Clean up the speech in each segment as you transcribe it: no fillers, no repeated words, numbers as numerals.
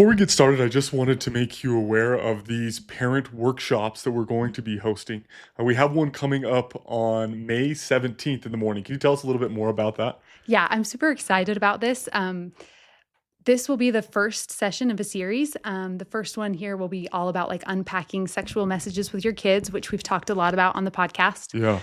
Before we get started, I just wanted to make you aware of these parent workshops that we're going to be hosting. We have one coming up on May 17th in the morning. Can you tell us a little bit more about that? Yeah, I'm super excited about this. This will be the first session of a series. The first one here will be all about like unpacking sexual messages with your kids, which we've talked a lot about on the podcast. Yeah.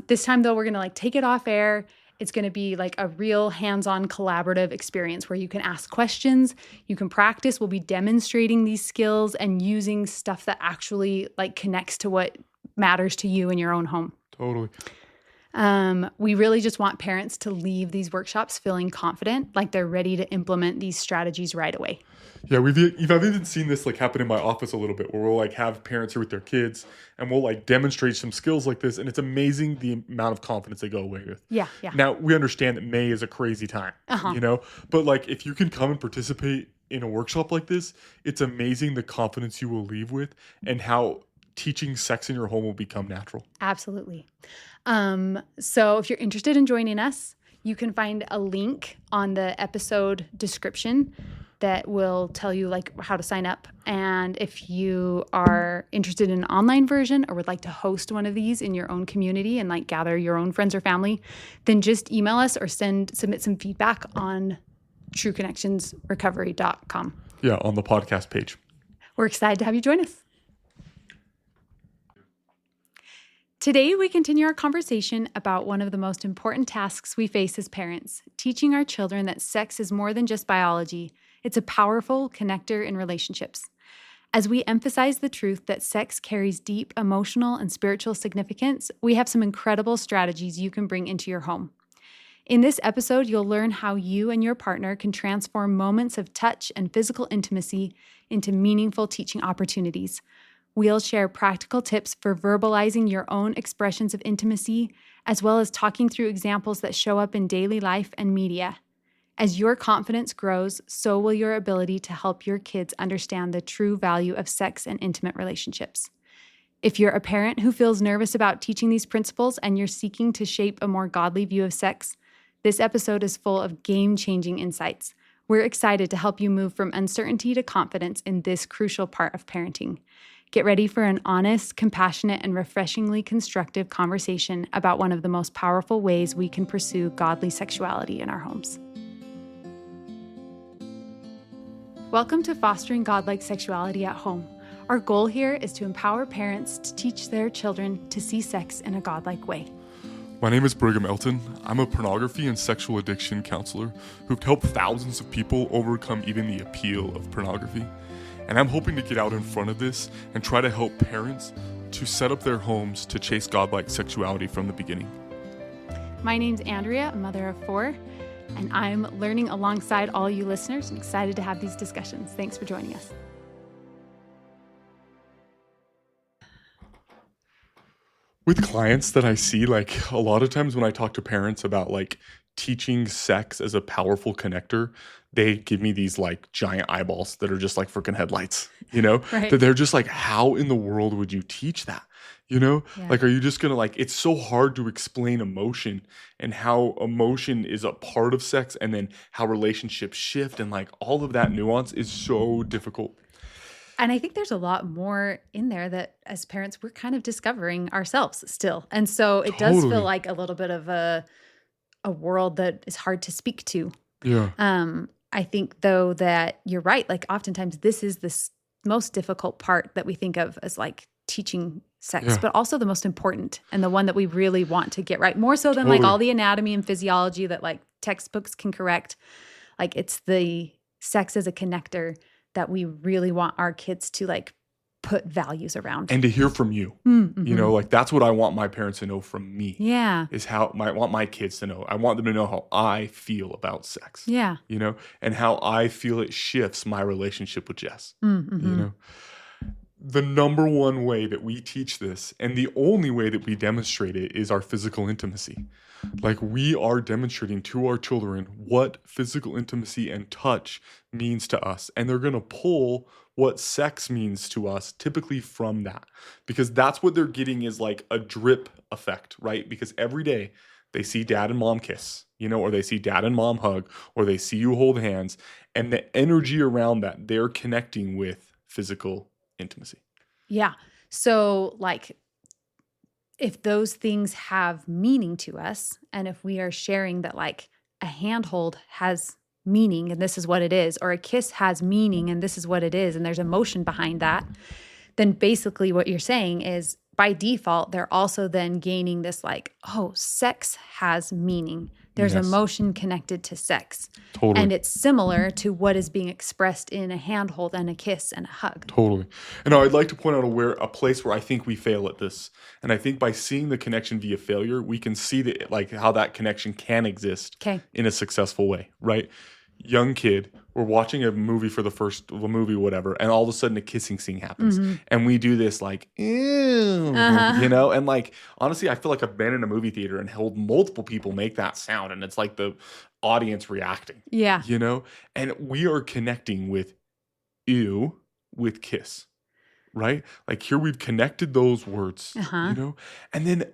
This time though, we're going to like take it off air. It's going to be like a real hands-on collaborative experience where you can ask questions, you can practice. We'll be demonstrating these skills and using stuff that actually like connects to what matters to you in your own home. Totally. We really just want parents to leave these workshops feeling confident, like they're ready to implement these strategies right away. Yeah, I've even seen this like happen in my office a little bit where we'll like have parents here with their kids and we'll like demonstrate some skills like this. And it's amazing the amount of confidence they go away with. Yeah. Now, we understand that May is a crazy time, but like if you can come and participate in a workshop like this, it's amazing the confidence you will leave with and how teaching sex in your home will become natural. Absolutely. So if you're interested in joining us, you can find a link on the episode description that will tell you like how to sign up. And if you are interested in an online version or would like to host one of these in your own community and like gather your own friends or family, then just email us or submit some feedback on trueconnectionsrecovery.com. Yeah, on the podcast page. We're excited to have you join us. Today, we continue our conversation about one of the most important tasks we face as parents, teaching our children that sex is more than just biology. It's a powerful connector in relationships. As we emphasize the truth that sex carries deep emotional and spiritual significance, we have some incredible strategies you can bring into your home. In this episode, you'll learn how you and your partner can transform moments of touch and physical intimacy into meaningful teaching opportunities. We'll share practical tips for verbalizing your own expressions of intimacy, as well as talking through examples that show up in daily life and media. As your confidence grows, so will your ability to help your kids understand the true value of sex and intimate relationships. If you're a parent who feels nervous about teaching these principles and you're seeking to shape a more godly view of sex, this episode is full of game-changing insights. We're excited to help you move from uncertainty to confidence in this crucial part of parenting. Get ready for an honest, compassionate, and refreshingly constructive conversation about one of the most powerful ways we can pursue godly sexuality in our homes. Welcome to Fostering Godlike Sexuality at Home. Our goal here is to empower parents to teach their children to see sex in a godlike way. My name is Brigham Elton. I'm a pornography and sexual addiction counselor who've helped thousands of people overcome even the appeal of pornography. And I'm hoping to get out in front of this and try to help parents to set up their homes to chase godlike sexuality from the beginning. My name's Andrea, a mother of 4, and I'm learning alongside all you listeners and excited to have these discussions. Thanks for joining us. With clients that I see, like a lot of times when I talk to parents about like teaching sex as a powerful connector, they give me these like giant eyeballs that are just like freaking headlights, Right. That they're just like, how in the world would you teach that? Yeah. Like, are you just going to like, it's so hard to explain emotion and how emotion is a part of sex and then how relationships shift and like all of that nuance is so difficult. And I think there's a lot more in there that as parents, we're kind of discovering ourselves still. And so it does Totally. feel like a little bit of a world that is hard to speak to. Yeah. I think though that you're right. Like oftentimes this is the most difficult part that we think of as like teaching sex, but also the most important and the one that we really want to get right. More so than like all the anatomy and physiology that like textbooks can correct. Like it's the sex as a connector that we really want our kids to like put values around. And to hear from you, like that's what I want my parents to know from me. Yeah. Is how I want my kids to know. I want them to know how I feel about sex. Yeah. And how I feel it shifts my relationship with Jess. Mm-hmm. The number one way that we teach this and the only way that we demonstrate it is our physical intimacy. Like we are demonstrating to our children what physical intimacy and touch means to us. And they're going to pull what sex means to us typically from that, because that's what they're getting is like a drip effect, right? Because every day they see dad and mom kiss, or they see dad and mom hug, or they see you hold hands. And the energy around that, they're connecting with physical intimacy. Yeah. So like if those things have meaning to us, and if we are sharing that like a handhold has meaning and this is what it is, or a kiss has meaning and this is what it is, and there's emotion behind that, then basically what you're saying is by default, they're also then gaining this like, oh, sex has meaning. There's Yes. emotion connected to sex. Totally. And it's similar to what is being expressed in a handhold and a kiss and a hug. Totally. And I'd like to point out a place where I think we fail at this. And I think by seeing the connection via failure, we can see that like how that connection can exist Okay. in a successful way, right? Young kid, we're watching a movie for the first movie, whatever, and all of a sudden a kissing scene happens. And we do this like, ew, you know? And like, honestly, I feel like I've been in a movie theater and held multiple people make that sound. And it's like the audience reacting, Yeah. you know? And we are connecting with ew with kiss, right? Like here we've connected those words, you know? And then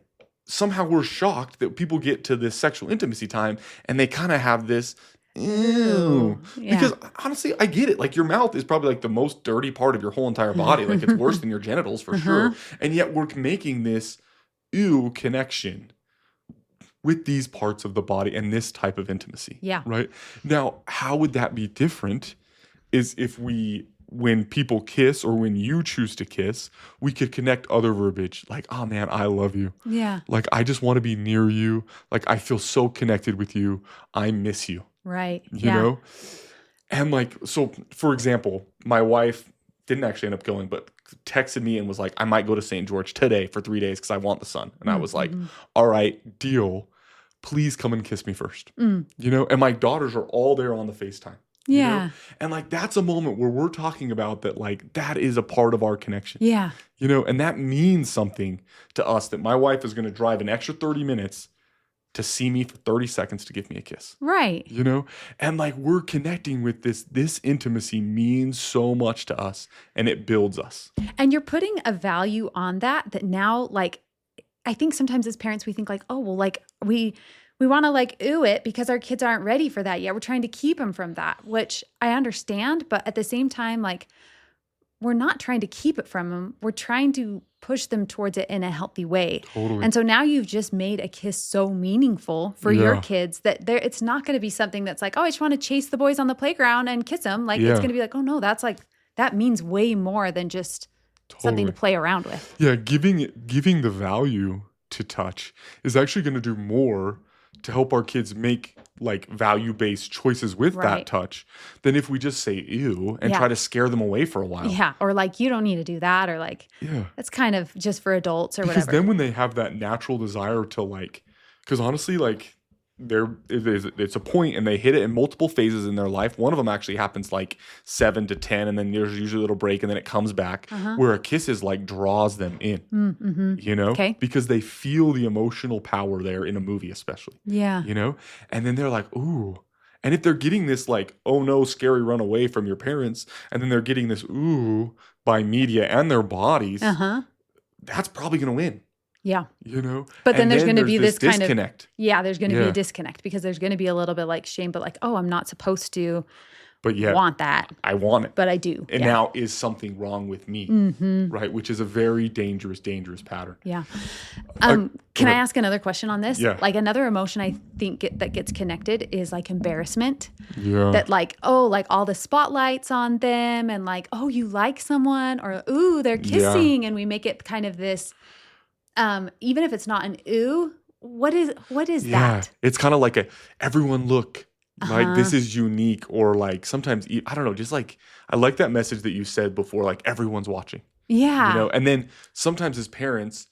somehow we're shocked that people get to this sexual intimacy time and they kind of have this ew. Yeah. Because honestly, I get it. Like your mouth is probably like the most dirty part of your whole entire body. Like it's worse than your genitals for sure. And yet we're making this ew connection with these parts of the body and this type of intimacy. Yeah. Right? Now, how would that be different is if when people kiss or when you choose to kiss, we could connect other verbiage like, oh man, I love you. Yeah. Like, I just want to be near you. Like, I feel so connected with you. I miss you. Right. You know? And like, so for example, my wife didn't actually end up going, but texted me and was like, I might go to St. George today for 3 days because I want the sun. And I was like, all right, deal. Please come and kiss me first. You know? And my daughters are all there on the FaceTime. Yeah. You know? And like, that's a moment where we're talking about that, like, that is a part of our connection. Yeah. You know? And that means something to us that my wife is going to drive an extra 30 minutes to see me for 30 seconds to give me a kiss. Right. You know? And like, we're connecting with this intimacy means so much to us and it builds us. And you're putting a value on that now, like, I think sometimes as parents, we think like, oh, well, like we want to like ooh it because our kids aren't ready for that yet. We're trying to keep them from that, which I understand. But at the same time, like we're not trying to keep it from them. We're trying to push them towards it in a healthy way. Totally. And so now you've just made a kiss so meaningful for your kids that it's not going to be something that's like, oh, I just want to chase the boys on the playground and kiss them. Like it's going to be like, oh no, that's like, that means way more than just something to play around with. Yeah, giving the value to touch is actually going to do more to help our kids make like value-based choices with that touch than if we just say ew and try to scare them away for a while. Yeah, or like you don't need to do that, or like that's kind of just for adults or whatever. Because then when they have that natural desire to like, because honestly, like it's a point and they hit it in multiple phases in their life. One of them actually happens like 7 to 10, and then there's usually a little break, and then it comes back where a kiss is like draws them in, you know, because they feel the emotional power there in a movie, especially, you know, and then they're like, ooh. And if they're getting this like, oh no, scary run away from your parents, and then they're getting this ooh by media and their bodies, that's probably going to win. Yeah. You know? But then there's going to be this kind disconnect. There's going to be a disconnect because there's going to be a little bit like shame, but like, oh, I'm not supposed to want that. I want it. But I do. And now is something wrong with me, right? Which is a very dangerous pattern. Yeah. Can I ask another question on this? Yeah. Like another emotion I think that gets connected is like embarrassment. Yeah. That like, oh, like all the spotlights on them and like, oh, you like someone, or ooh, they're kissing. And we make it kind of this, even if it's not an ooh, what is that? It's kind of like everyone look. Like this is unique, or like sometimes I don't know, just like I like that message that you said before, like everyone's watching. Yeah. You know, and then sometimes as parents,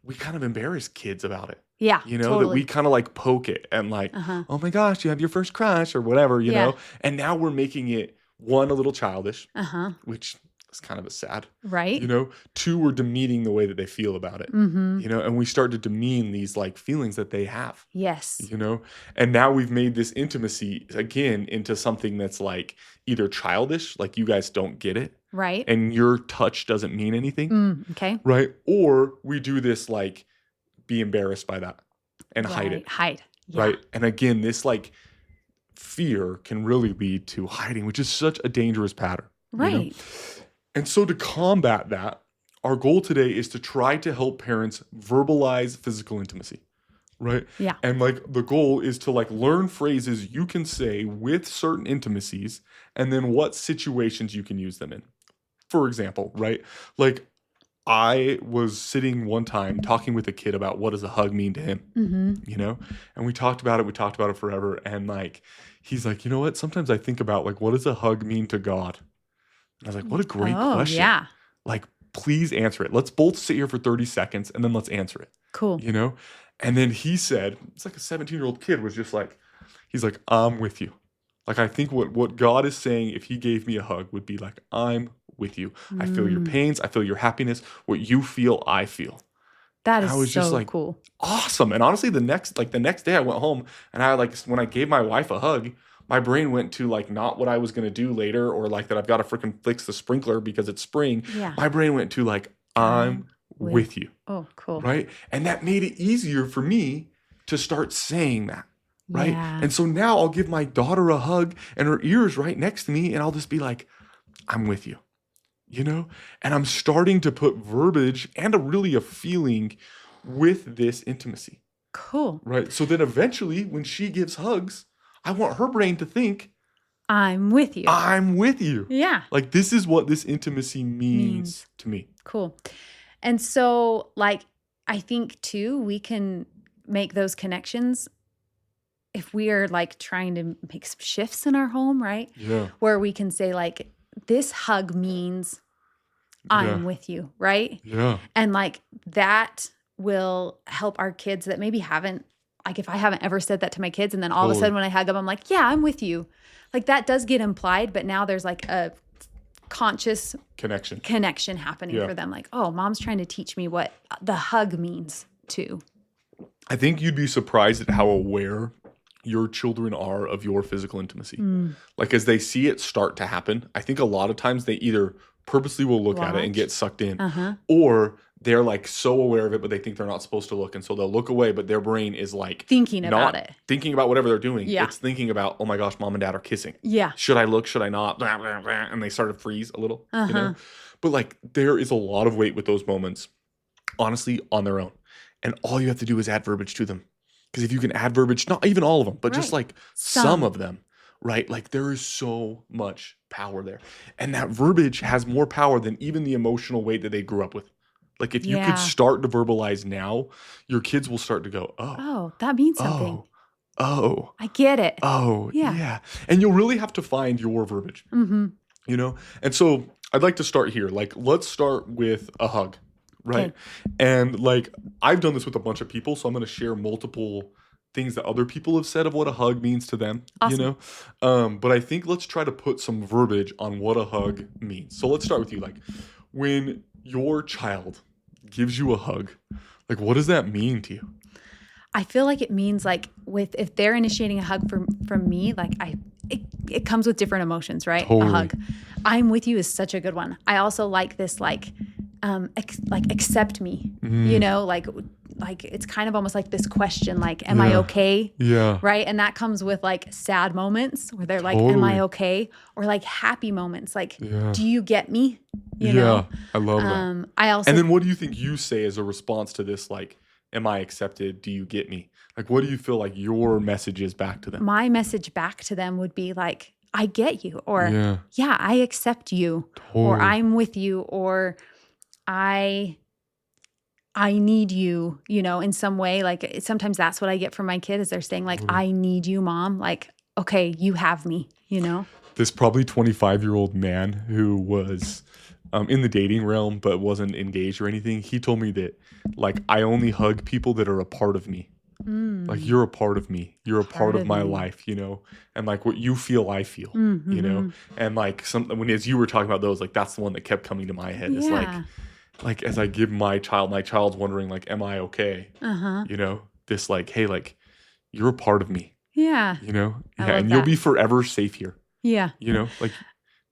we kind of embarrass kids about it. Yeah. You know, that we kind of like poke it and like, oh my gosh, you have your first crush or whatever, you know? And now we're making it, one, a little childish, which is kind of a sad. Right. You know, 2, we're demeaning the way that they feel about it. You know, and we start to demean these like feelings that they have. Yes. You know, and now we've made this intimacy again into something that's like either childish, like you guys don't get it. Right. And your touch doesn't mean anything. Okay. Right. Or we do this like be embarrassed by that and hide it. Hide. Yeah. Right. And again, this like fear can really lead to hiding, which is such a dangerous pattern. Right. And so to combat that, our goal today is to try to help parents verbalize physical intimacy, right? Yeah. And like the goal is to like learn phrases you can say with certain intimacies and then what situations you can use them in. For example, right? Like I was sitting one time talking with a kid about what does a hug mean to him, and we talked about it forever. And like, he's like, you know what? Sometimes I think about like, what does a hug mean to God? And I was like, what a great question. Yeah. Like, please answer it. Let's both sit here for 30 seconds and then let's answer it. Cool. And then he said, it's like a 17-year-old kid was just like, he's like, I'm with you. Like, I think what God is saying if he gave me a hug would be like, I'm with you. I feel your pains. I feel your happiness. What you feel, I feel. That And is I was so just like, cool. awesome. And honestly, the next day I went home and I like, when I gave my wife a hug, my brain went to like not what I was going to do later or like that I've got to freaking fix the sprinkler because it's spring. Yeah. My brain went to like, I'm with you. Oh, cool. Right. And that made it easier for me to start saying that. Right. Yeah. And so now I'll give my daughter a hug and her ear is right next to me and I'll just be like, I'm with you. And I'm starting to put verbiage and a feeling with this intimacy. Cool. Right. So then eventually when she gives hugs, I want her brain to think, I'm with you. I'm with you. Yeah. Like this is what this intimacy means to me. Cool. And so like, I think too, we can make those connections if we are like trying to make some shifts in our home, right? Yeah. Where we can say like, this hug means I'm with you, right? Yeah. And like that will help our kids that maybe haven't, like if I haven't ever said that to my kids and then all of a sudden when I hug them, I'm like, yeah, I'm with you. Like that does get implied, but now there's like a conscious connection happening for them. Like, oh, mom's trying to teach me what the hug means too. I think you'd be surprised at how aware your children are of your physical intimacy. Like as they see it start to happen, I think a lot of times they either purposely will look at it and get sucked in, or they're like so aware of it, but they think they're not supposed to look. And so they'll look away, but their brain is like thinking about it. Thinking about whatever they're doing. Yeah. It's thinking about, oh my gosh, mom and dad are kissing. Yeah. Should I look? Should I not? And they start to freeze a little, But like there is a lot of weight with those moments, honestly, on their own. And all you have to do is add verbiage to them. Because if you can add verbiage, not even all of them, but just like some of them, right? Like there is so much power there. And that verbiage has more power than even the emotional weight that they grew up with. Like if you could start to verbalize now, your kids will start to go, oh, that means something. Oh, I get it. Oh, yeah. And you'll really have to find your verbiage, And so I'd like to start here. Like, let's start with a hug, right? Okay. And like, I've done this with a bunch of people, so I'm going to share multiple things that other people have said of what a hug means to them, Awesome. But I think let's try to put some verbiage on what a hug means. So let's start with you. Like, when your child gives you a hug, like, what does that mean to you? I feel like it means like if they're initiating a hug from me, like it comes with different emotions, right? Totally. A hug. I'm with you is such a good one. I also like this like accept me, like it's kind of almost like this question, like, am I okay? Yeah. Right. And that comes with like sad moments where they're like, am I okay? Or like happy moments. Like, do you get me? You know? I love that. And then what do you think you say as a response to this? Like, am I accepted? Do you get me? Like, what do you feel like your message is back to them? My message back to them would be like, I get you, or yeah, I accept you, or I'm with you, or I need you, in some way. Like sometimes that's what I get from my kid is they're saying like, I need you, mom. Like, okay, you have me, This probably 25-year-old man who was in the dating realm but wasn't engaged or anything, he told me that like I only hug people that are a part of me. Like you're a part of me. You're a part of my life, and like what you feel, I feel, and like as you were talking about those, like that's the one that kept coming to my head. Is like as I give my child's wondering like, am I okay? This like, hey, like you're a part of me. Yeah. And you'll be forever safe here. Yeah. Like,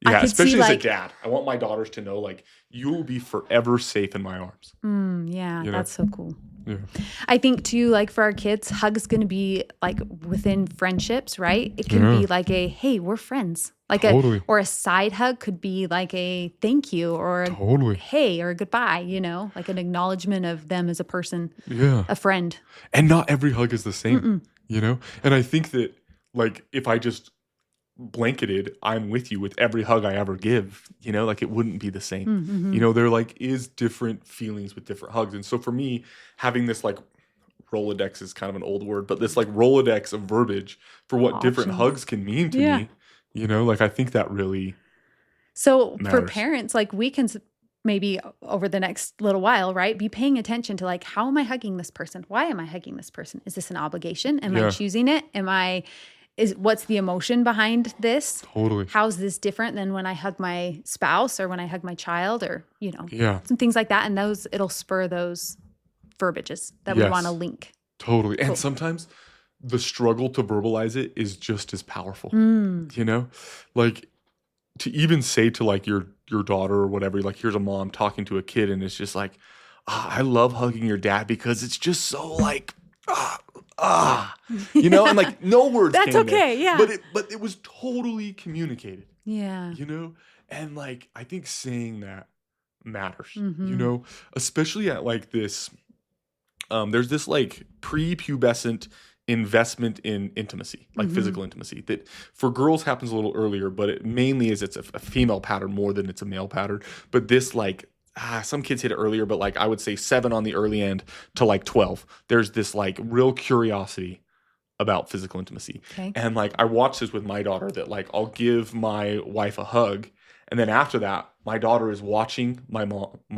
yeah, especially as a dad, I want my daughters to know like you will be forever safe in my arms. That's so cool. Yeah. I think too, like for our kids, hug's going to be like within friendships, right? It can Yeah. be like a, hey, we're friends. Like Totally. or a side hug could be like a thank you or a Totally. hey or a goodbye, like an acknowledgement of them as a person, Yeah. a friend. And not every hug is the same, Mm-mm. And I think that, like, if I just blanketed, I'm with you with every hug I ever give, like it wouldn't be the same. Mm-hmm. There like is different feelings with different hugs. And so for me, having this like Rolodex is kind of an old word, but this like Rolodex of verbiage for what different Options. hugs can mean to Yeah. me, like I think that really So for matters. parents, like we can maybe over the next little while, right, be paying attention to like, how am I hugging this person? Why am I hugging this person? Is this an obligation? Am I Yeah. choosing it? What's the emotion behind this? Totally. How's this different than when I hug my spouse or when I hug my child or, Yeah. some things like that. And it'll spur those verbiages that we Yes. want to link. Totally. Cool. And sometimes the struggle to verbalize it is just as powerful. Like to even say to like your daughter or whatever, like here's a mom talking to a kid and it's just like, I love hugging your dad because it's just so like, and like no words. That's came okay. there, Yeah. but it was totally communicated. Yeah. And like I think saying that matters. Mhm. Especially at like this. There's this like prepubescent investment in intimacy, like physical intimacy, that for girls happens a little earlier, but it mainly is it's a female pattern more than it's a male pattern. But this like some kids hit it earlier, but like I would say 7 on the early end to like 12. There's this like real curiosity about physical intimacy. Okay. And like I watched this with my daughter that like I'll give my wife a hug, and then after that, my daughter is watching my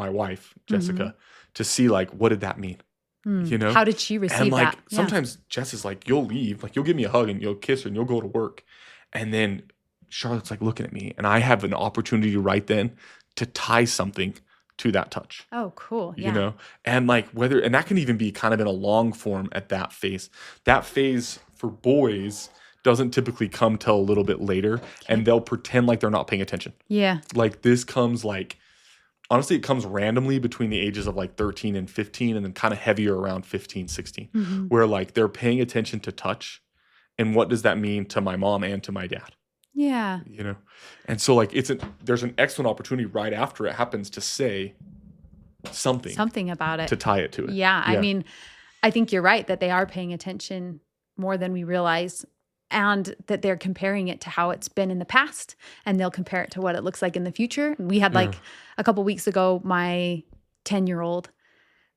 wife, Jessica, to see like what did that mean? How did she receive And like that? Yeah. sometimes Jess is like, you'll leave, like you'll give me a hug and you'll kiss her and you'll go to work. And then Charlotte's like looking at me and I have an opportunity right then to tie something to that touch. Oh, cool. Yeah. And like and that can even be kind of in a long form at that phase. That phase for boys doesn't typically come till a little bit later and they'll pretend like they're not paying attention. Yeah. Like this comes like, honestly, it comes randomly between the ages of like 13 and 15 and then kind of heavier around 15, 16, where like they're paying attention to touch and what does that mean to my mom and to my dad, Yeah. And so like there's an excellent opportunity right after it happens to say something about it. to tie it to it. Yeah. I mean, I think you're right that they are paying attention more than we realize and that they're comparing it to how it's been in the past and they'll compare it to what it looks like in the future. We had like a couple weeks ago, my 10-year-old,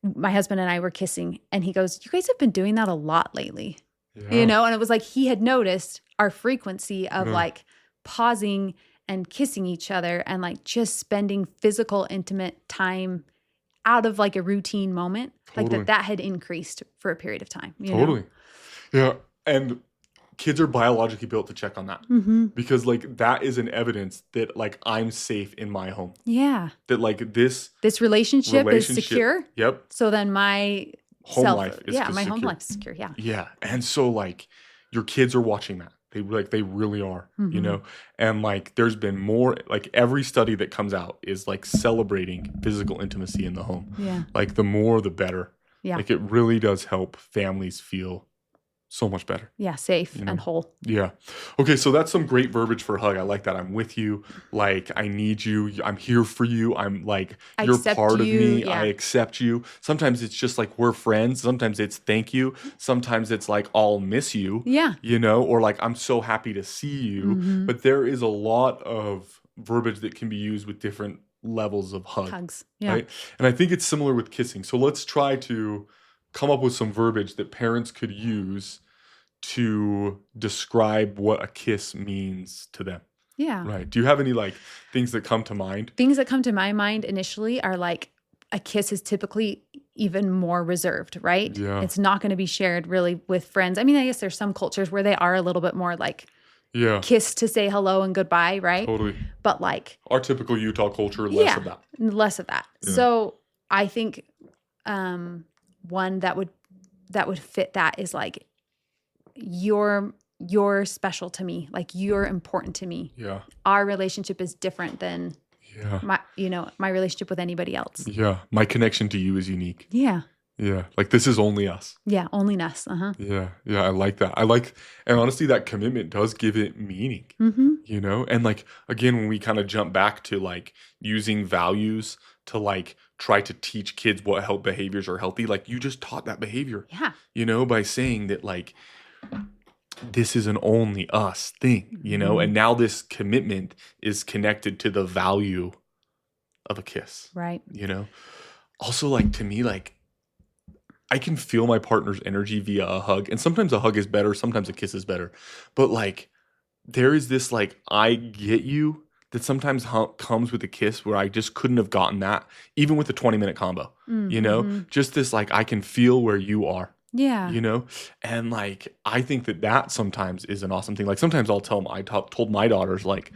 my husband and I were kissing and he goes, you guys have been doing that a lot lately, and it was like he had noticed our frequency of like pausing and kissing each other and like just spending physical, intimate time out of like a routine moment, like that had increased for a period of time. Totally. Yeah. And kids are biologically built to check on that because like that is an evidence that like I'm safe in my home. Yeah. That like this relationship is secure. Yep. So then my home life is my secure. home life is secure. Yeah. Yeah. And so like your kids are watching that. They really are, and like there's been more, like every study that comes out is like celebrating physical intimacy in the home. Yeah. Like the more, the better. Yeah. Like it really does help families feel so much better. Yeah. Safe and whole. Yeah. Okay. So that's some great verbiage for hug. I like that. I'm with you. Like, I need you. I'm here for you. I'm like, you're part of me. Yeah. I accept you. Sometimes it's just like, we're friends. Sometimes it's thank you. Sometimes it's like, I'll miss you. Yeah. Or like, I'm so happy to see you. But there is a lot of verbiage that can be used with different levels of hugs. Yeah. Right. And I think it's similar with kissing. So let's try to come up with some verbiage that parents could use to describe what a kiss means to them. Yeah. Right. Do you have any like things that come to mind? Things that come to my mind initially are like a kiss is typically even more reserved, right? Yeah. It's not going to be shared really with friends. I mean, I guess there's some cultures where they are a little bit more like kiss to say hello and goodbye, right? Totally. But like our typical Utah culture, less of that. Less of that. Yeah. So I think one that would fit that is like you're special to me, like you're important to me. Yeah. Our relationship is different than my relationship with anybody else. Yeah. My connection to you is unique. Yeah. Yeah. Like this is only us. Yeah, only us. Uh-huh. Yeah. Yeah. I like that. And honestly, that commitment does give it meaning, Mm-hmm. And like, again, when we kind of jump back to like using values to like try to teach kids what health behaviors are healthy, like you just taught that behavior, Yeah. by saying that like, this is an only us thing, Mm-hmm. and now this commitment is connected to the value of a kiss, Right. Also, like to me, like I can feel my partner's energy via a hug, and sometimes a hug is better, sometimes a kiss is better, but like there is this like I get you that sometimes comes with a kiss where I just couldn't have gotten that even with a 20-minute combo, Mm-hmm. just this like I can feel where you are. Yeah. And like I think that sometimes is an awesome thing. Like sometimes I'll tell them, told my daughters like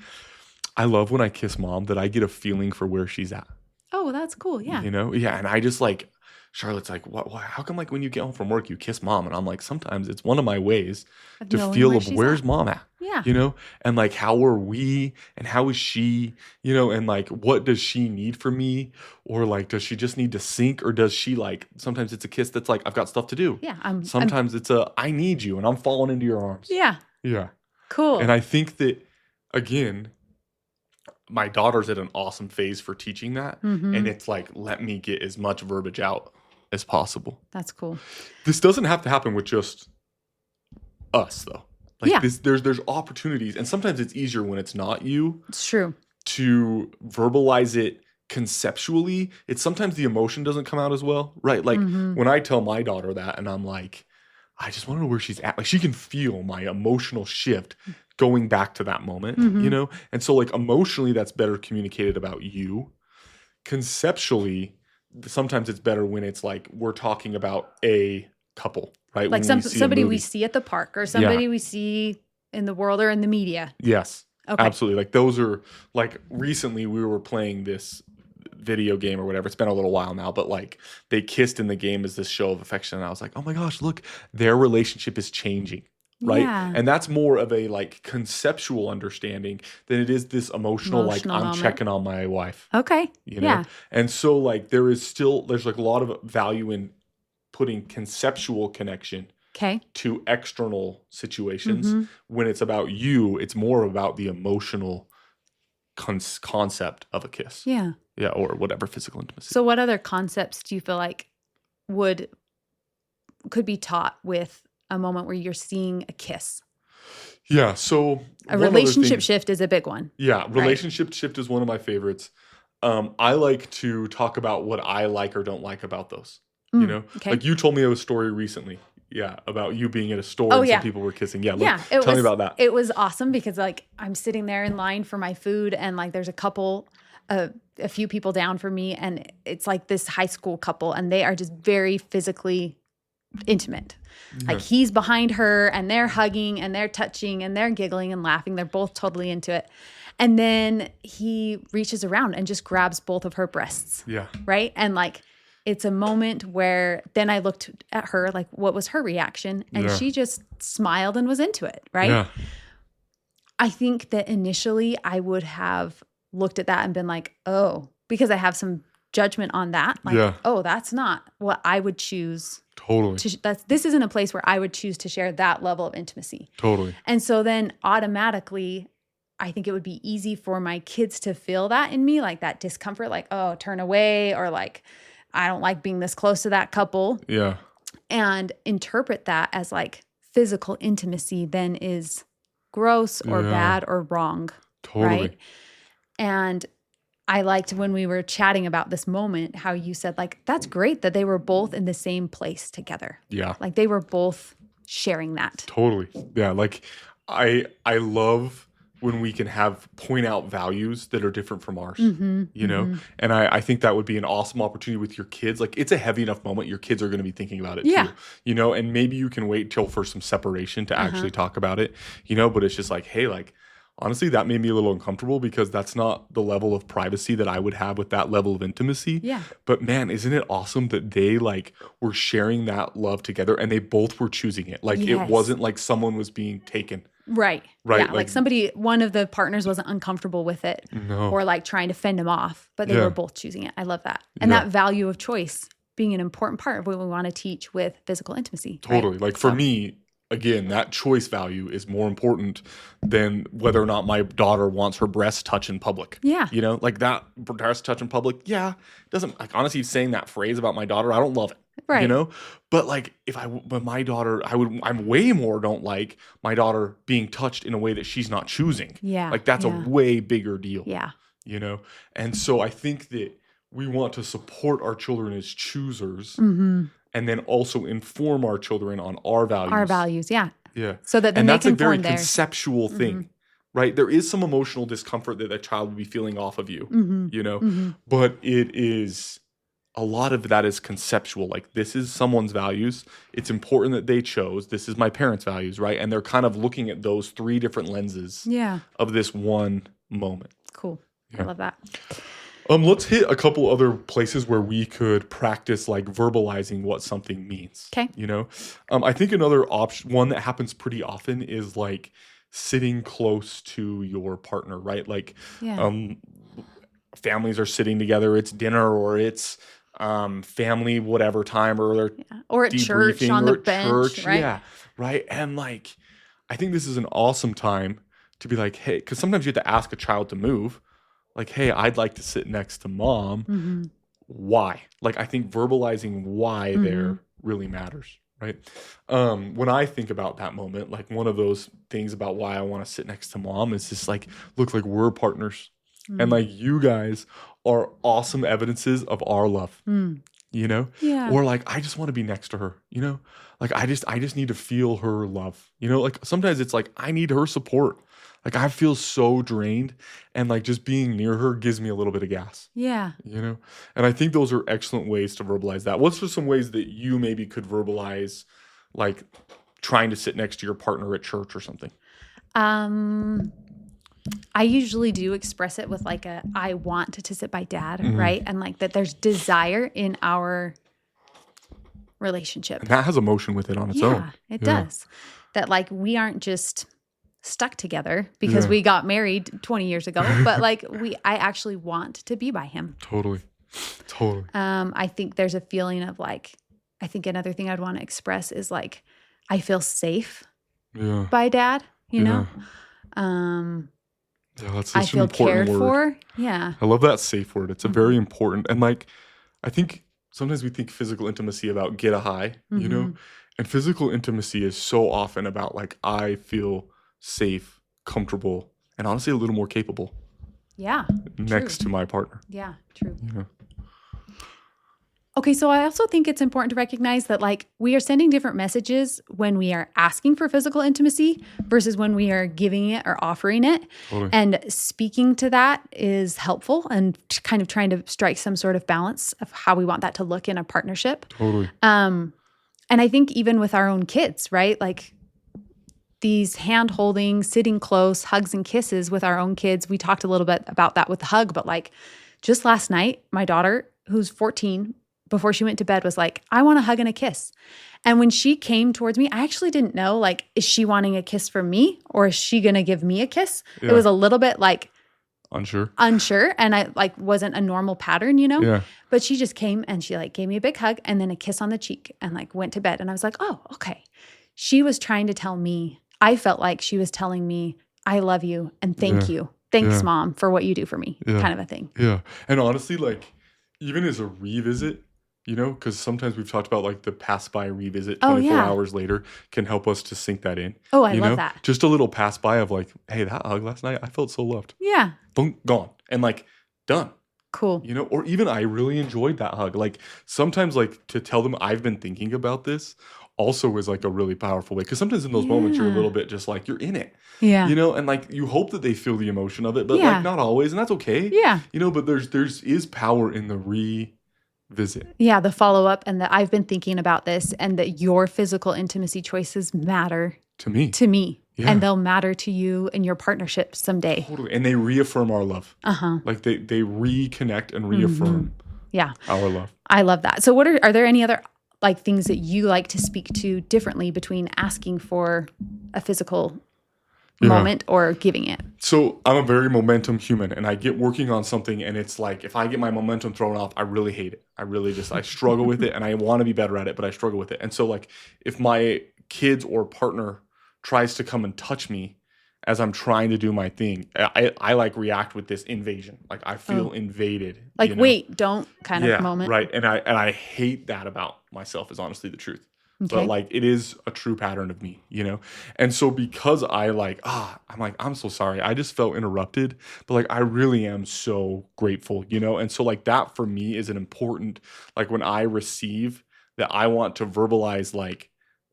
I love when I kiss mom that I get a feeling for where she's at. Oh, that's cool. Yeah. Yeah, and I just like Charlotte's like, what? How come like when you get home from work you kiss mom? And I'm like, sometimes it's one of my ways Of to knowing feel where of she's where's at. mom at. Yeah. And like how are we and how is she, and like what does she need from me, or like does she just need to sync, or does she like sometimes it's a kiss that's like I've got stuff to do. Yeah. Sometimes it's a I need you and I'm falling into your arms. Yeah. Yeah. Cool. And I think that again, my daughter's at an awesome phase for teaching that. Mm-hmm. And it's like, let me get as much verbiage out as possible. That's cool. This doesn't have to happen with just us though. Like Yeah. there's opportunities, and sometimes it's easier when it's not you It's true. to verbalize it conceptually. It's sometimes the emotion doesn't come out as well, right? Like Mm-hmm. when I tell my daughter that and I'm like, I just want to know where she's at. Like she can feel my emotional shift going back to that moment, Mm-hmm. And so like emotionally that's better communicated about you. Conceptually, sometimes it's better when it's like we're talking about a couple, right? Like When we see a somebody we movie. see at the park or somebody we see in the world or in the media. Yes. Okay. Absolutely. Like those are like recently we were playing this video game or whatever. It's been a little while now, but like they kissed in the game as this show of affection. And I was like, oh my gosh, look, their relationship is changing. Right. Yeah. And that's more of a like conceptual understanding than it is this emotional like I'm moment. checking on my wife. Okay. Yeah. And so like there's like a lot of value in putting conceptual connection Okay. to external situations. Mm-hmm. When it's about you, it's more about the emotional concept of a kiss. Yeah. Yeah, or whatever physical intimacy. So what other concepts do you feel like could be taught with a moment where you're seeing a kiss? Yeah, so a relationship shift is a big one. Yeah, relationship shift is one of my favorites. I like to talk about what I like or don't like about those. Okay. Like you told me a story recently. Yeah, about you being at a store and some people were kissing. Yeah, tell me about that. It was awesome because like I'm sitting there in line for my food and like there's a couple, a few people down from me, and it's like this high school couple and they are just very physically intimate. Yeah. Like he's behind her and they're hugging and they're touching and they're giggling and laughing. They're both totally into it. And then he reaches around and just grabs both of her breasts. Yeah. Right? And like it's a moment where then I looked at her, like, what was her reaction? And she just smiled and was into it, right? Yeah. I think that initially I would have looked at that and been like, oh, because I have some judgment on that. Like, oh, that's not what I would choose. Totally. This isn't a place where I would choose to share that level of intimacy. Totally. And so then automatically, I think it would be easy for my kids to feel that in me, like that discomfort, like, oh, turn away, or like, I don't like being this close to that couple. Yeah. And interpret that as like physical intimacy then is gross or bad or wrong. Totally. Right? And I liked when we were chatting about this moment, how you said like, that's great that they were both in the same place together. Yeah. Like they were both sharing that. Totally. Yeah. Like I love when we can point out values that are different from ours, And I think that would be an awesome opportunity with your kids. Like it's a heavy enough moment. Your kids are going to be thinking about it too, and maybe you can wait till for some separation to actually talk about it, but it's just like, hey, like, honestly, that made me a little uncomfortable because that's not the level of privacy that I would have with that level of intimacy. Yeah. But man, isn't it awesome that they like were sharing that love together and they both were choosing it? Like it wasn't like someone was being taken. Right. Right. Yeah. Like one of the partners wasn't uncomfortable with it or like trying to fend him off, but they were both choosing it. I love that. And that value of choice being an important part of what we want to teach with physical intimacy. Totally. Right? Like for me, again, that choice value is more important than whether or not my daughter wants her breast touch in public. Yeah. You know, like that breast touch in public. Yeah. Doesn't, like, honestly, saying that phrase about my daughter, I don't love it. Right. You know, but like but my daughter, I'm way more don't like my daughter being touched in a way that she's not choosing. Yeah. Like that's a way bigger deal. Yeah. You know, and so I think that we want to support our children as choosers. And then also inform our children on our values. Our values, yeah. Yeah. So that then and they that's can a very form theirs. conceptual thing, right? There is some emotional discomfort that the child will be feeling off of you, you know? But it is, a lot of that is conceptual. Like, this is someone's values. It's important that they chose. This is my parents' values, right? And they're kind of looking at those three different lenses of this one moment. Cool. Yeah. I love that. Let's hit a couple other places where we could practice like verbalizing what something means. Okay. You know, I think another option, one that happens pretty often, is like sitting close to your partner, right? Like, families are sitting together. It's dinner or it's family whatever time, or they're or at church on the bench, right? Yeah, right. And like, I think this is an awesome time to be like, hey, because sometimes you have to ask a child to move. Like, hey, I'd like to sit next to mom. Why? Like, I think verbalizing why there really matters, right? When I think about that moment, like one of those things about why I want to sit next to mom is just like, look, like we're partners. And like you guys are awesome evidences of our love, you know? Yeah. Or like, I just want to be next to her, you know? Like, I just need to feel her love, you know? Like sometimes it's like, I need her support. Like I feel so drained, and like just being near her gives me a little bit of gas. Yeah. You know? And I think those are excellent ways to verbalize that. What's some ways that you maybe could verbalize, like trying to sit next to your partner at church or something? I usually do express it with like I want to sit by dad, right? And like that there's desire in our relationship. And that has emotion with it on its own. Yeah, it does. That like we aren't just stuck together because we got married 20 years ago, but like I actually want to be by him. Totally. I think there's a feeling of like, I think another thing I'd want to express is like, I feel safe by dad, you know? Yeah, that's I such feel an important cared word. for. Yeah. I love that safe word. It's a very important, and like, I think sometimes we think physical intimacy about get a high, you know? And physical intimacy is so often about like, I feel safe, comfortable, and honestly a little more capable. Yeah. Next to my partner. Yeah, true. Yeah. Okay, so I also think it's important to recognize that like we are sending different messages when we are asking for physical intimacy versus when we are giving it or offering it. Totally. And speaking to that is helpful and kind of trying to strike some sort of balance of how we want that to look in a partnership. Totally. And I think even with our own kids, right? Like these hand holding, sitting close, hugs and kisses with our own kids. We talked a little bit about that with the hug, but like just last night, my daughter, who's 14, before she went to bed was like, I want a hug and a kiss. And when she came towards me, I actually didn't know, like, is she wanting a kiss from me or is she going to give me a kiss? Yeah. It was a little bit like unsure. And I like wasn't a normal pattern, you know? Yeah. But she just came and she like gave me a big hug and then a kiss on the cheek and like went to bed. And I was like, oh, okay. She was trying to tell me, I felt like she was telling me, I love you and thank you. Thanks, Mom, for what you do for me, kind of a thing. Yeah. And honestly, like, even as a revisit, you know, because sometimes we've talked about like the pass by revisit 24 hours later can help us to sink that in. Oh, I love that. Just a little pass by of like, hey, that hug last night, I felt so loved. Yeah. Boom, gone. And like, done. Cool. You know, or even I really enjoyed that hug. Like sometimes like to tell them I've been thinking about this also is like a really powerful way. Because sometimes in those moments you're a little bit just like, you're in it. Yeah. You know, and like you hope that they feel the emotion of it, but like not always. And that's okay. Yeah. You know, but there's power in the revisit. Yeah, the follow-up and that I've been thinking about this and that your physical intimacy choices matter to me. Yeah. And they'll matter to you and your partnership someday. Totally. And they reaffirm our love. Like they reconnect and reaffirm our love. I love that. So are there any other like things that you like to speak to differently between asking for a physical Yeah. moment or giving it? So I'm a very momentum human, and I get working on something, and it's like if I get my momentum thrown off, I really hate it. I struggle with it, and I want to be better at it, but I struggle with it. And so like if my kids or partner tries to come and touch me as I'm trying to do my thing, I like react with this invasion. Like I feel Oh, invaded, like wait, don't kind of Yeah, moment. right. And I hate that about myself is honestly the truth. But Okay. like it is a true pattern of me. And so because I'm like, I'm so sorry. I just felt interrupted. But like I really am so grateful. And so like that for me is an important, like when I receive that I want to verbalize like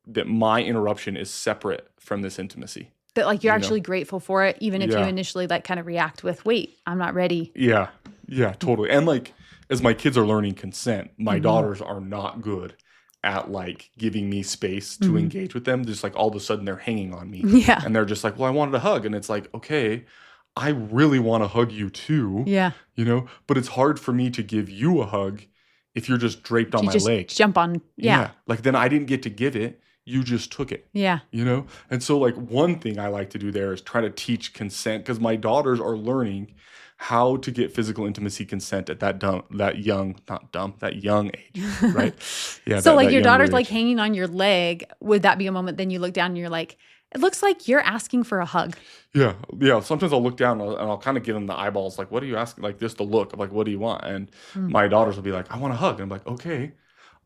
that my interruption is separate from this intimacy. That like you're You know? actually grateful for it, even if you Yeah. initially like kind of react with, wait, I'm not ready. Yeah. Yeah, totally. And like as my kids are learning consent, my Mm-hmm. daughters are not good at like giving me space to Mm-hmm. engage with them. Just like all of a sudden they're hanging on me Yeah. and they're just like, "Well, I wanted a hug." And it's like, "Okay, I really want to hug you Yeah. too, but it's hard for me to give you a hug if you're just draped on You my just leg." jump on. Yeah. Yeah. Like then I didn't get to give it. You just took it. Yeah. And so like one thing I like to do there is try to teach consent because my daughters are learning how to get physical intimacy consent at that young age, right? Yeah, So like that your younger daughter's like age. hanging on your leg. Would that be a moment then you look down and you're like, it looks like you're asking for a hug. Yeah, yeah. Sometimes I'll look down and I'll kind of give them the eyeballs, like, "What are you asking?" Like this, the look of like, "What do you want?" And Mm. my daughters will be like, "I want a hug." And I'm like, "Okay,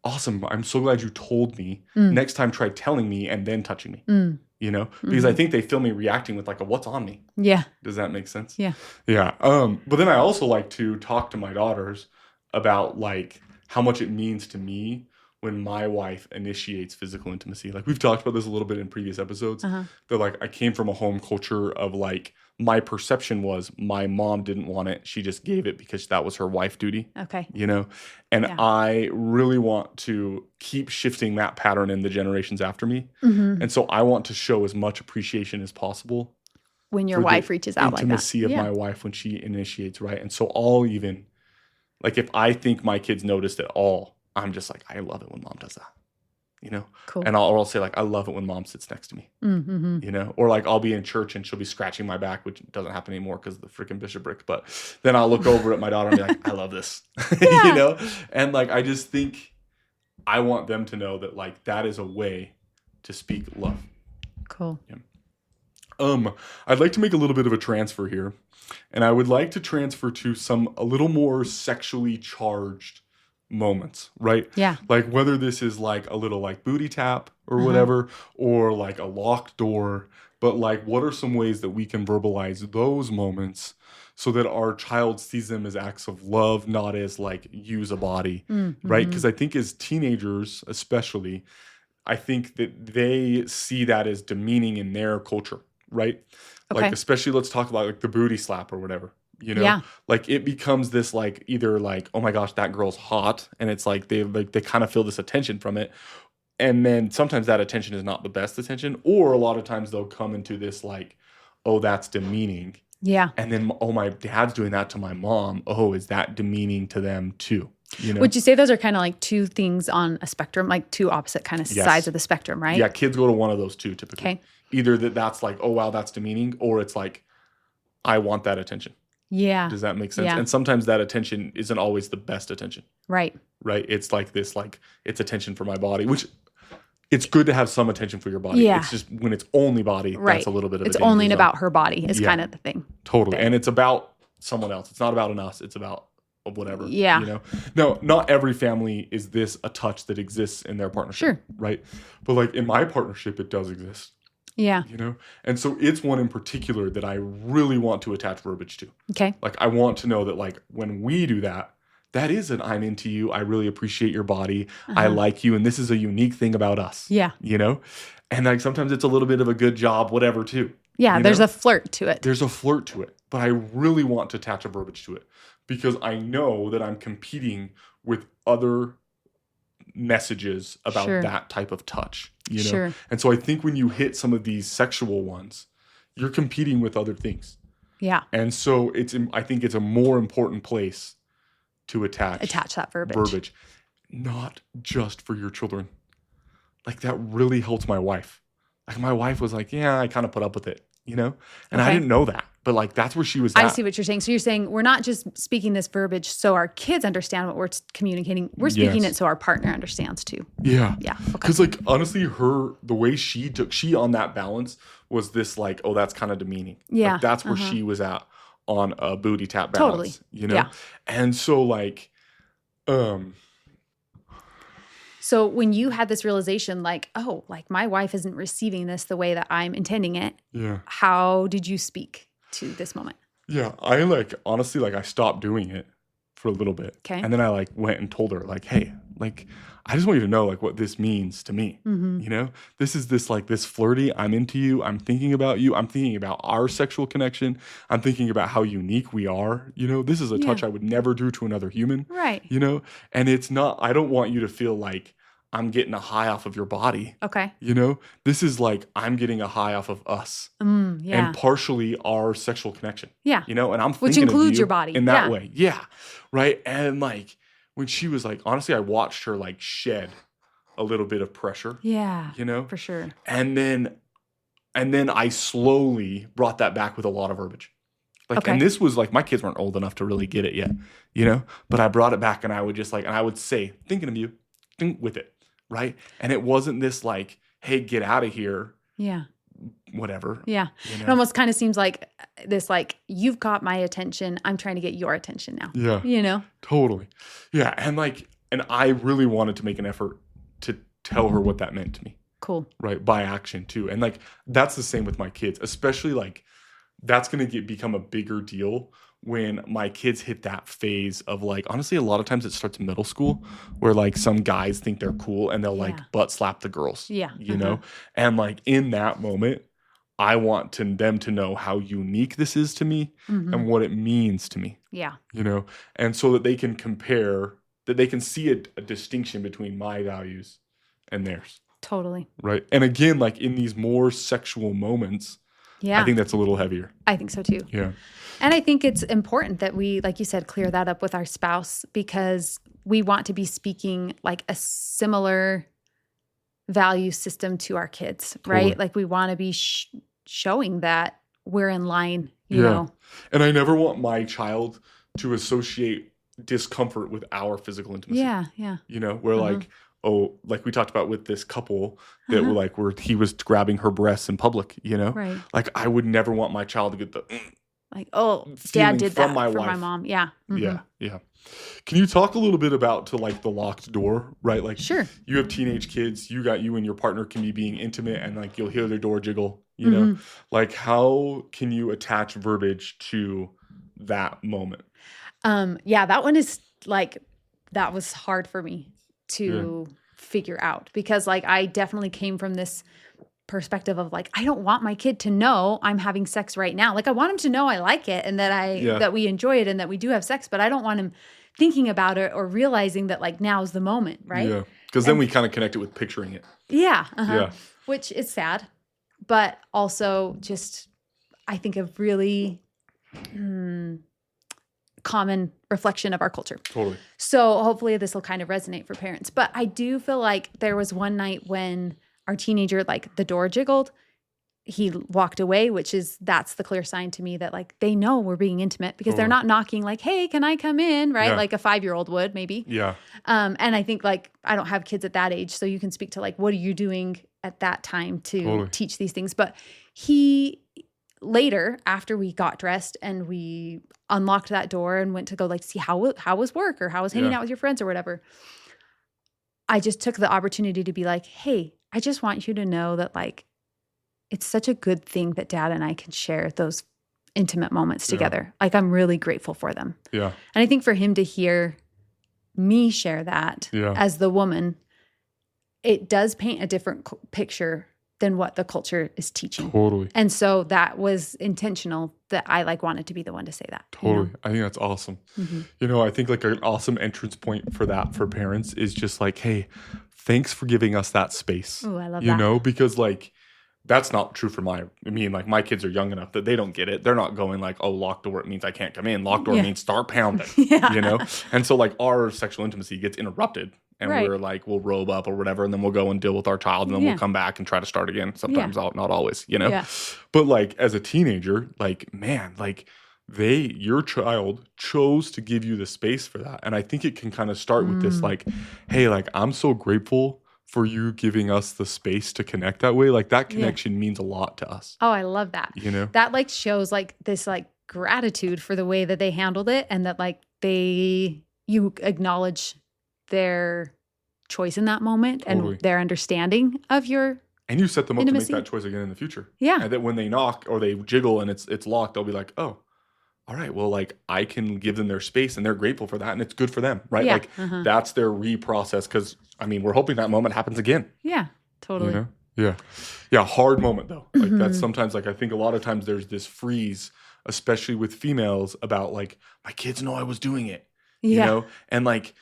awesome. I'm so glad you told me. Mm. Next time, try telling me and then touching me." Mm. Because I Mhm. think they feel me reacting with like a "What's on me?" Yeah. Does that make sense? Yeah. Yeah. But then I also like to talk to my daughters about like how much it means to me when my wife initiates physical intimacy. Like we've talked about this a little bit in previous episodes. Uh-huh. That like I came from a home culture of like my perception was my mom didn't want it. She just gave it because that was her wife duty. Okay. And Yeah. I really want to keep shifting that pattern in the generations after me. Mm-hmm. And so I want to show as much appreciation as possible When your for the wife reaches out like that. intimacy of Yeah. my wife when she initiates, right? And so I'll even like if I think my kids noticed at all, I'm just like, I love it when mom does that. Cool. And I'll say like, I love it when mom sits next to me, Mm-hmm. or like I'll be in church and she'll be scratching my back, which doesn't happen anymore because of the freaking bishopric. But then I'll look over at my daughter and be like, I love this, Yeah. And like I just think I want them to know that like that is a way to speak love. Cool. I'd like to make a little bit of a transfer here, and I would like to transfer to a little more sexually charged moments, right? Yeah. Like whether this is like a little like booty tap or Uh-huh. whatever, or like a locked door, but like what are some ways that we can verbalize those moments so that our child sees them as acts of love, not as like use a body, Mm-hmm. right? Because I think as teenagers, especially, I think that they see that as demeaning in their culture, right? Okay. Like, especially let's talk about like the booty slap or whatever, Yeah. like it becomes this like either like, oh my gosh, that girl's hot. And it's like they kind of feel this attention from it. And then sometimes that attention is not the best attention, or a lot of times they'll come into this like, oh, that's demeaning. Yeah. And then, oh, my dad's doing that to my mom. Oh, is that demeaning to them too? Would you say those are kind of like two things on a spectrum, like two opposite kind of Yes. sides of the spectrum, right? Yeah, kids go to one of those two typically. Okay. Either that's like, oh, wow, that's demeaning, or it's like, I want that attention. Yeah. Does that make sense? Yeah. And sometimes that attention isn't always the best attention, Right. right? It's like this, like, it's attention for my body, which it's good to have some attention for your body. Yeah. It's just when it's only body, Right. that's a little bit of It's a danger only zone. about her body is Yeah. kind of the thing. Totally. there. And it's about someone else. It's not about an us. It's about whatever. Yeah. No, not every family is this a touch that exists in their partnership. Sure. Right. But like in my partnership, it does exist. Yeah. And so it's one in particular that I really want to attach verbiage to. Okay. Like I want to know that like when we do that, that is an I'm into you. I really appreciate your body. I Uh-huh. like you. And this is a unique thing about us. Yeah. And like sometimes it's a little bit of a good job, whatever too. Yeah. You There's know? a flirt to it. There's a flirt to it, but I really want to attach a verbiage to it because I know that I'm competing with other messages about Sure. that type of touch. Sure. And so I think when you hit some of these sexual ones, you're competing with other things. Yeah. And so I think it's a more important place to attach that verbiage. not just for your children. Like that really helps my wife. Like my wife was like, yeah, I kind of put up with it. you know? And I Okay. didn't know that, but like, that's where she was I at. see what you're saying. So you're saying we're not just speaking this verbiage so our kids understand what we're communicating. We're speaking Yes. it so our partner understands too. Yeah. Yeah. Okay. Cause like, honestly, the way she on that balance was this like, oh, that's kind of demeaning. Yeah. Like that's where she was at on a booty tap Totally. balance, you know? Yeah. And so like, um, So when you had this realization, like, oh, like my wife isn't receiving this the way that I'm intending it, yeah. how did you speak to this moment? Yeah. I like, honestly, like I stopped doing it for a little bit. Okay. And then I like went and told her like, hey, like, I just want you to know like what this means to me. Mm-hmm. You know, this is this like this flirty, I'm into you. I'm thinking about you. I'm thinking about our sexual connection. I'm thinking about how unique we are. You know, this is a touch I would never do to another human. Right. You know, and it's not, I don't want you to feel like I'm getting a high off of your body. Okay. You know, this is like I'm getting a high off of us Yeah. and partially our sexual connection. Yeah. You know, and I'm Which thinking includes of you your body. in that Yeah. way. Yeah. Right. And like when she was like, honestly, I watched her like shed a little bit of pressure. Yeah. You know? For sure. And then I slowly brought that back with a lot of verbiage. Like, Okay. and this was like, my kids weren't old enough to really get it yet, you know? But I brought it back and I would just like, and I would say, thinking of you, think with it, right? And it wasn't this like, hey, get out of here, Yeah. whatever. Yeah. You know? It almost kind of seems like this, like, you've got my attention. I'm trying to get your attention now. Yeah. You know? Totally. Yeah. And like, and I really wanted to make an effort to tell her what that meant to me. Cool. Right. By action too. And like, that's the same with my kids, especially like, that's going to become a bigger deal when my kids hit that phase of like, honestly, a lot of times it starts in middle school where like some guys think they're cool and they'll like butt slap the girls, Yeah. you know? And like in that moment, I want them to know how unique this is to me and what it means to me, Yeah. you know? And so that they can compare, that they can see a distinction between my values and theirs. Totally. Right. And again, like in these more sexual moments, Yeah. I think that's a little heavier. I think so too. Yeah. And I think it's important that we, like you said, clear that up with our spouse because we want to be speaking like a similar value system to our kids, right? Totally. Like we want to be showing that we're in line, you know? And I never want my child to associate discomfort with our physical intimacy. Yeah. Yeah. You know, where like, oh, like we talked about with this couple that were like, where he was grabbing her breasts in public, you know? Right. Like I would never want my child to get the like, oh, feeling dad did from that my for my wife. mom. Yeah. Yeah. Yeah. Can you talk a little bit about to like the locked door, right? Like Sure. you have teenage kids, you and your partner can be being intimate and like you'll hear their door jiggle, you know? Like how can you attach verbiage to that moment? Yeah, that one is like, that was hard for me to figure out because like I definitely came from this perspective of like, I don't want my kid to know I'm having sex right now. Like I want him to know I like it and that that we enjoy it and that we do have sex, but I don't want him thinking about it or realizing that like now's the moment, right? Yeah. Because then we kind of connect it with picturing it. Yeah. Yeah. Which is sad, but also just, I think a really common reflection of our culture. Totally. So hopefully this will kind of resonate for parents. But I do feel like there was one night when our teenager, like the door jiggled, he walked away, that's the clear sign to me that like they know we're being intimate because they're not knocking like, hey, can I come in? Right. Yeah. Like a 5-year-old would maybe. Yeah. And I think like, I don't have kids at that age. So you can speak to like, what are you doing at that time to teach these things? But he later, after we got dressed and we unlocked that door and went to go like see how was work or how was hanging out with your friends or whatever, I just took the opportunity to be like, hey, I just want you to know that like, it's such a good thing that dad and I can share those intimate moments together. Like I'm really grateful for them. Yeah. And I think for him to hear me share that as the woman, it does paint a different picture than what the culture is teaching. Totally. And so that was intentional that I like wanted to be the one to say that. Totally. You know? I think that's awesome. You know, I think like an awesome entrance point for that for parents is just like, hey, thanks for giving us that space. Oh, I love that. You know, because like that's not true for like my kids are young enough that they don't get it. They're not going like, oh, locked door, it means I can't come in. Locked door means start pounding, you know? And so like our sexual intimacy gets interrupted and Right. we're like, we'll robe up or whatever, and then we'll go and deal with our child, and then Yeah. we'll come back and try to start again. Sometimes, Yeah. not always, you know? Yeah. But like as a teenager, like, man, like your child chose to give you the space for that. And I think it can kind of start with this, like, hey, like, I'm so grateful for you giving us the space to connect that way. Like that Yeah. connection means a lot to us, Oh, I love that. you know? That like shows like this like gratitude for the way that they handled it, and that like you acknowledge their choice in that moment Totally. and their understanding of your And you set them up intimacy. to make that choice again in the future. Yeah. And that when they knock or they jiggle and it's locked, they'll be like, oh, all right, well, like I can give them their space and they're grateful for that and it's good for them, right? Yeah. Like that's their reprocess, because I mean, we're hoping that moment happens again. Yeah, totally. You know? Yeah. Yeah. Hard moment though. Like that's sometimes, like I think a lot of times there's this freeze, especially with females, about like, my kids know I was doing it, you know? And like,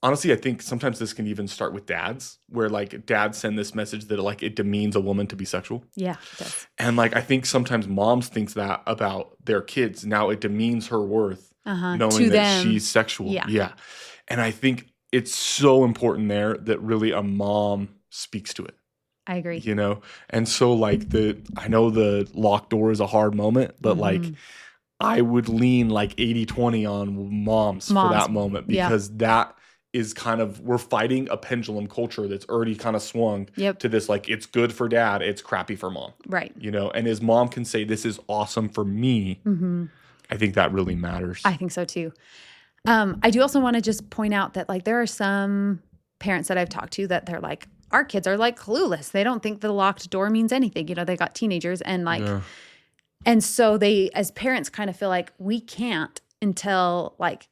honestly, I think sometimes this can even start with dads, where like dads send this message that like it demeans a woman to be sexual. Yeah, it does. And like I think sometimes moms think that about their kids. Now it demeans her worth, knowing To that them. she's sexual. Yeah. And I think it's so important there that really a mom speaks to it. I agree. You know? And so like I know the locked door is a hard moment, but like I would lean like 80-20 on moms for that moment, because that is kind of, we're fighting a pendulum culture that's already kind of swung to this, like, it's good for dad, it's crappy for mom. Right. You know, and his mom can say, this is awesome for me. I think that really matters. I think so too. I do also want to just point out that like there are some parents that I've talked to that they're like, our kids are like clueless. They don't think the locked door means anything. You know, they got teenagers and like, and so they, as parents, kind of feel like we can't until like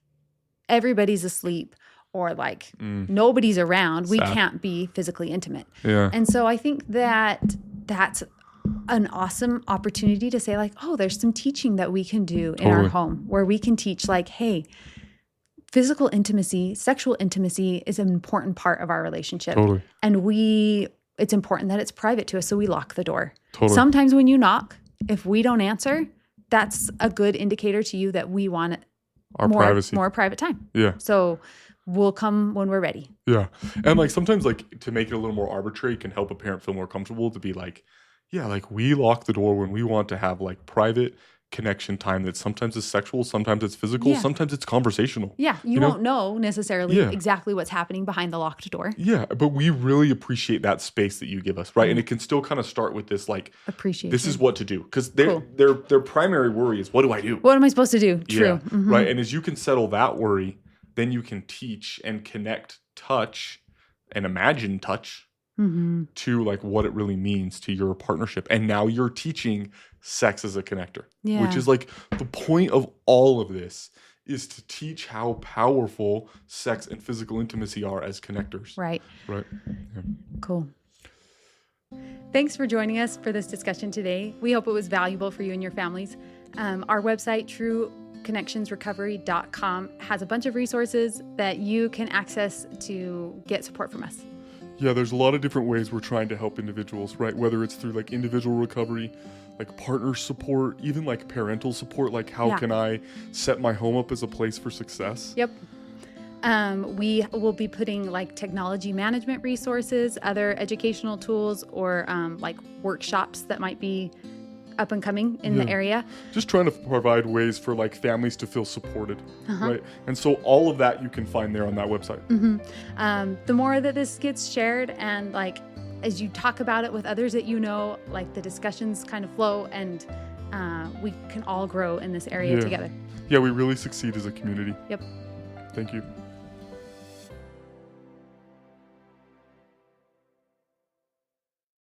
everybody's asleep or like nobody's around. We can't be physically intimate. Yeah. And so I think that that's an awesome opportunity to say like, oh, there's some teaching that we can do in our home where we can teach like, hey, physical intimacy, sexual intimacy is an important part of our relationship. And it's important that it's private to us. So we lock the door. Sometimes when you knock, if we don't answer, that's a good indicator to you that we want our privacy, more private time. Yeah. So we'll come when we're ready. Yeah. And like sometimes like to make it a little more arbitrary can help a parent feel more comfortable to be like, yeah, like we lock the door when we want to have like private connection time that sometimes is sexual, sometimes it's physical, sometimes it's conversational. Yeah. You won't know necessarily exactly what's happening behind the locked door. Yeah. But we really appreciate that space that you give us, right? And it can still kind of start with this like, appreciation. This is what to do. Because their primary worry is, what do I do? What am I supposed to do? True. Yeah, right. And as you can settle that worry, then you can teach and connect touch and imagine touch to like what it really means to your partnership. And now you're teaching sex as a connector, which is like the point of all of this, is to teach how powerful sex and physical intimacy are as connectors. Right. Right. Yeah. Cool. Thanks for joining us for this discussion today. We hope it was valuable for you and your families. Our website, trueconnectionsrecovery.com, has a bunch of resources that you can access to get support from us. Yeah, there's a lot of different ways we're trying to help individuals, right? Whether it's through like individual recovery, like partner support, even like parental support, like how can I set my home up as a place for success? Yep. We will be putting like technology management resources, other educational tools, or like workshops that might be up and coming in the area. Just trying to provide ways for like families to feel supported, right? And so all of that you can find there on that website. The more that this gets shared and like as you talk about it with others that you know, like the discussions kind of flow and we can all grow in this area together. Yeah, we really succeed as a community. Yep. Thank you.